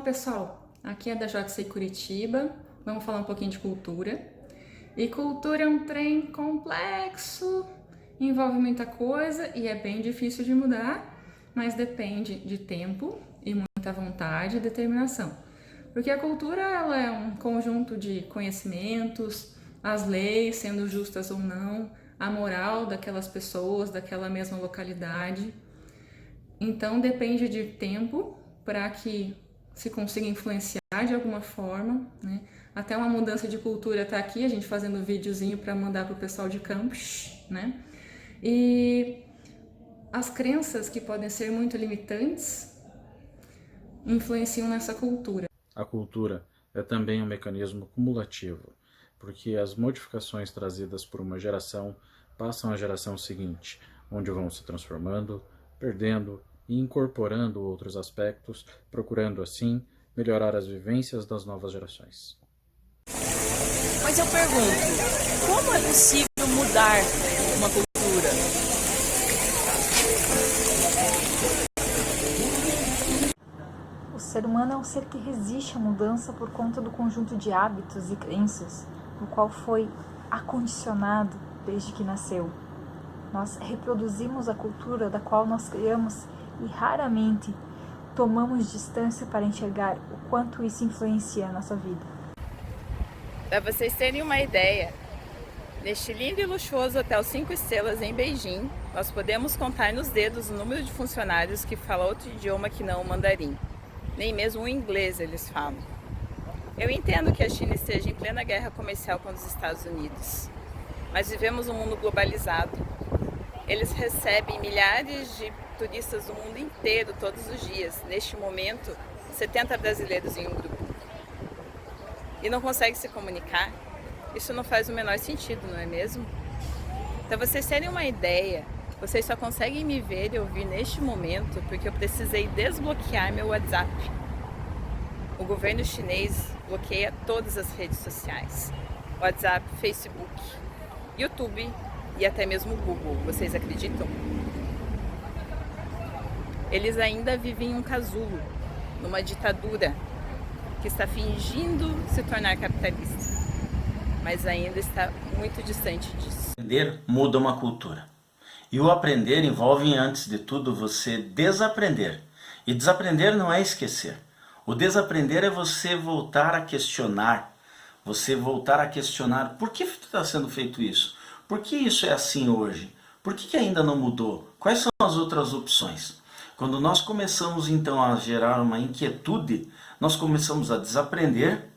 pessoal, aqui é da JC Curitiba, vamos falar um pouquinho de cultura. E cultura é um trem complexo, envolve muita coisa e é bem difícil de mudar, mas depende de tempo e muita vontade e determinação. Porque a cultura ela é um conjunto de conhecimentos, as leis sendo justas ou não, a moral daquelas pessoas, daquela mesma localidade. Então depende de tempo para que se consiga influenciar de alguma forma, né? Até uma mudança de cultura tá aqui, a gente fazendo videozinho para mandar pro pessoal de Campos, né? E as crenças que podem ser muito limitantes influenciam nessa cultura. A cultura é também um mecanismo cumulativo, porque as modificações trazidas por uma geração passam à geração seguinte, onde vão se transformando, perdendo e incorporando outros aspectos, procurando assim melhorar as vivências das novas gerações. Mas eu pergunto, como é possível mudar uma cultura? O ser humano é um ser que resiste à mudança por conta do conjunto de hábitos e crenças, no qual foi acondicionado desde que nasceu. Nós reproduzimos a cultura da qual nós criamos e raramente tomamos distância para enxergar o quanto isso influencia a nossa vida. Para vocês terem uma ideia, neste lindo e luxuoso hotel 5 estrelas em Beijing, nós podemos contar nos dedos o número de funcionários que falam outro idioma que não o mandarim. Nem mesmo o inglês eles falam. Eu entendo que a China esteja em plena guerra comercial com os Estados Unidos, mas vivemos um mundo globalizado. Eles recebem milhares de turistas do mundo inteiro todos os dias. Neste momento, 70 brasileiros em um grupo. E não conseguem se comunicar. Isso não faz o menor sentido, não é mesmo? Para vocês terem uma ideia, vocês só conseguem me ver e ouvir neste momento porque eu precisei desbloquear meu WhatsApp. O governo chinês bloqueia todas as redes sociais. WhatsApp, Facebook, YouTube e até mesmo o Google. Vocês acreditam? Eles ainda vivem em um casulo, numa ditadura que está fingindo se tornar capitalista, mas ainda está muito distante disso. Aprender muda uma cultura. E o aprender envolve, antes de tudo, você desaprender. E desaprender não é esquecer. O desaprender é você voltar a questionar. Você voltar a questionar por que está sendo feito isso? Por que isso é assim hoje? Por que ainda não mudou? Quais são as outras opções? Quando nós começamos então a gerar uma inquietude, nós começamos a desaprender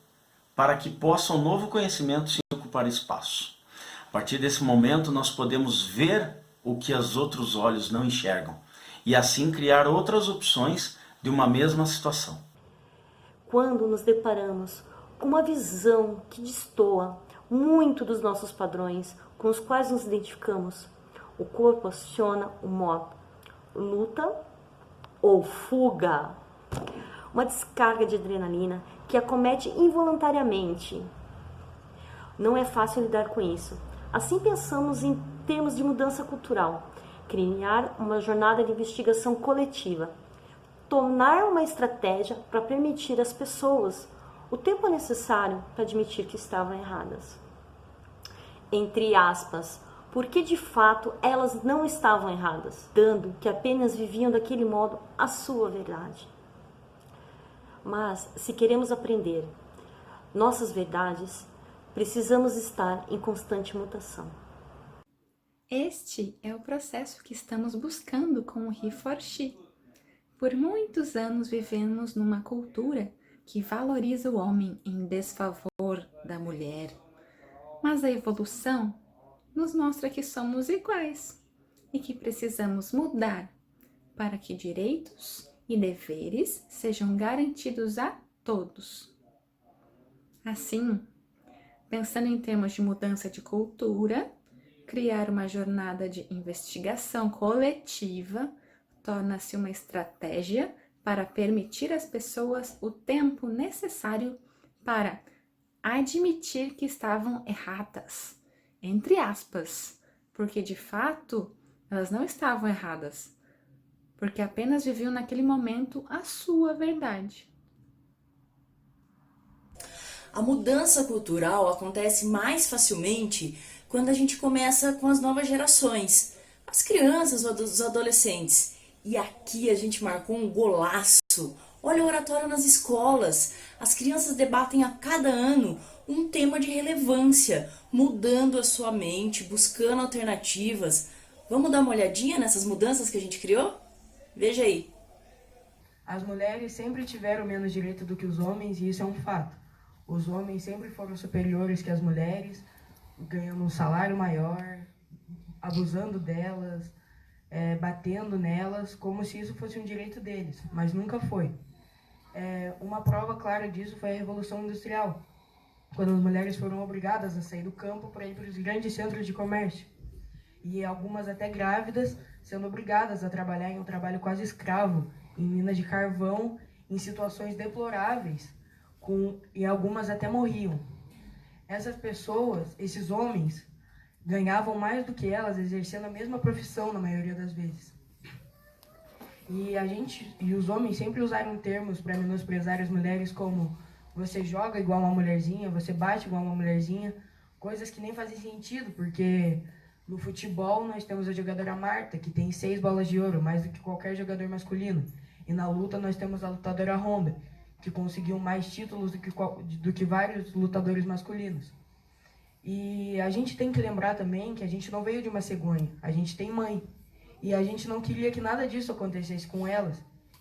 para que possa um novo conhecimento se ocupar espaço. A partir desse momento nós podemos ver o que os outros olhos não enxergam e assim criar outras opções de uma mesma situação. Quando nos deparamos com uma visão que destoa muito dos nossos padrões com os quais nos identificamos, o corpo aciona o modo luta ou fuga, uma descarga de adrenalina que acomete involuntariamente. Não é fácil lidar com isso. Assim pensamos em termos de mudança cultural, criar uma jornada de investigação coletiva, tornar uma estratégia para permitir às pessoas o tempo necessário para admitir que estavam erradas. Entre aspas, porque de fato elas não estavam erradas, dando que apenas viviam daquele modo a sua verdade. Mas, se queremos aprender nossas verdades, precisamos estar em constante mutação. Este é o processo que estamos buscando com o He4She. Por muitos anos vivemos numa cultura que valoriza o homem em desfavor da mulher. Mas a evolução nos mostra que somos iguais e que precisamos mudar para que direitos e deveres sejam garantidos a todos. Assim, pensando em termos de mudança de cultura, criar uma jornada de investigação coletiva torna-se uma estratégia para permitir às pessoas o tempo necessário para admitir que estavam erradas, entre aspas, porque de fato elas não estavam erradas, porque apenas viviam naquele momento a sua verdade. A mudança cultural acontece mais facilmente quando a gente começa com as novas gerações, as crianças ou os adolescentes. E aqui a gente marcou um golaço. Olha o oratório nas escolas. As crianças debatem a cada ano um tema de relevância, mudando a sua mente, buscando alternativas. Vamos dar uma olhadinha nessas mudanças que a gente criou? Veja aí. As mulheres sempre tiveram menos direito do que os homens e isso é um fato. Os homens sempre foram superiores que as mulheres, ganhando um salário maior, abusando delas, batendo nelas, como se isso fosse um direito deles, mas nunca foi. Uma prova clara disso foi a Revolução Industrial, quando as mulheres foram obrigadas a sair do campo para ir para os grandes centros de comércio. E algumas até grávidas, sendo obrigadas a trabalhar em um trabalho quase escravo, em minas de carvão, em situações deploráveis, e algumas até morriam. Essas pessoas, esses homens, ganhavam mais do que elas, exercendo a mesma profissão na maioria das vezes. E os homens sempre usaram termos para menosprezar as mulheres como você joga igual uma mulherzinha, você bate igual uma mulherzinha, coisas que nem fazem sentido, porque no futebol nós temos a jogadora Marta, que tem 6 bolas de ouro, mais do que qualquer jogador masculino. E na luta nós temos a lutadora Honda, que conseguiu mais títulos do que vários lutadores masculinos. E a gente tem que lembrar também que a gente não veio de uma cegonha, a gente tem mãe. E a gente não queria que nada disso acontecesse com elas.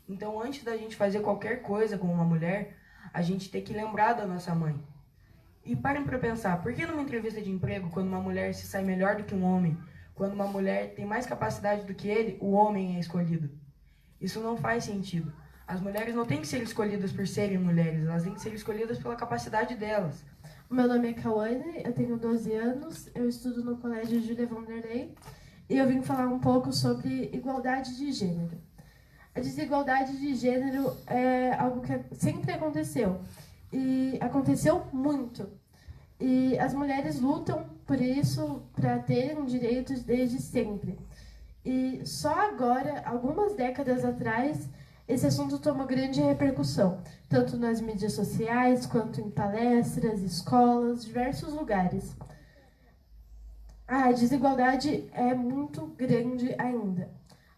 Então, antes da gente fazer qualquer coisa com uma mulher, a gente tem que lembrar da nossa mãe. E parem para pensar, por que numa entrevista de emprego, quando uma mulher se sai melhor do que um homem, quando uma mulher tem mais capacidade do que ele, o homem é escolhido? Isso não faz sentido. As mulheres não têm que ser escolhidas por serem mulheres, elas têm que ser escolhidas pela capacidade delas. O meu nome é Cauane, eu tenho 12 anos, eu estudo no Colégio Júlia Vanderlei e eu vim falar um pouco sobre igualdade de gênero. A desigualdade de gênero é algo que sempre aconteceu e aconteceu muito. E as mulheres lutam por isso, para terem direitos desde sempre. E só agora, algumas décadas atrás, esse assunto tomou grande repercussão, tanto nas mídias sociais, quanto em palestras, escolas, diversos lugares. A desigualdade é muito grande ainda.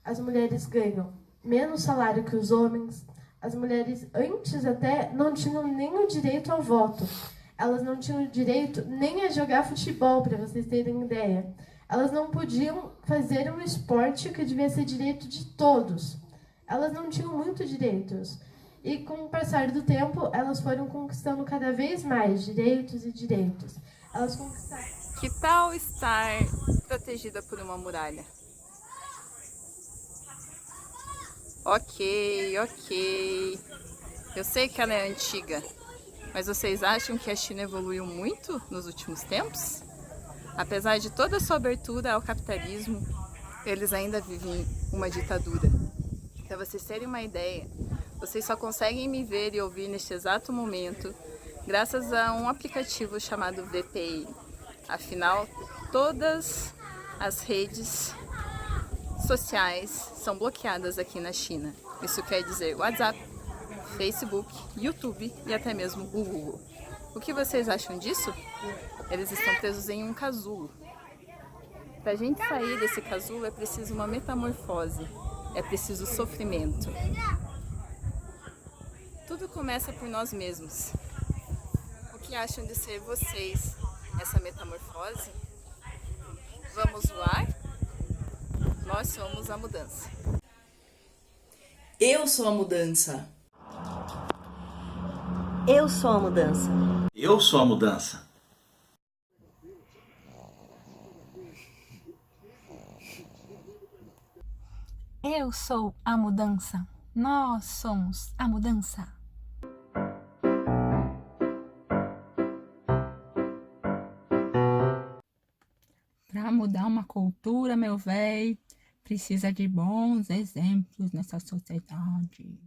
As mulheres ganham menos salário que os homens. As mulheres antes até não tinham nem o direito ao voto. Elas não tinham direito nem a jogar futebol, para vocês terem ideia. Elas não podiam fazer um esporte que devia ser direito de todos. Elas não tinham muitos direitos. E com o passar do tempo, elas foram conquistando cada vez mais direitos e direitos. Elas conquistaram. Que tal estar protegida por uma muralha? Ok. Eu sei que ela é antiga, mas vocês acham que a China evoluiu muito nos últimos tempos? Apesar de toda a sua abertura ao capitalismo, eles ainda vivem uma ditadura. Para vocês terem uma ideia, vocês só conseguem me ver e ouvir neste exato momento graças a um aplicativo chamado VPN. Afinal, todas as redes sociais são bloqueadas aqui na China. Isso quer dizer WhatsApp, Facebook, YouTube e até mesmo o Google. O que vocês acham disso? Eles estão presos em um casulo. Para a gente sair desse casulo é preciso uma metamorfose, é preciso sofrimento. Tudo começa por nós mesmos. O que acham de ser vocês essa metamorfose? Vamos voar? Nós somos a mudança. Eu sou a mudança. Eu sou a mudança. Eu sou a mudança. Eu sou a mudança. Nós somos a mudança. Para mudar uma cultura, meu véi, precisa de bons exemplos nessa sociedade.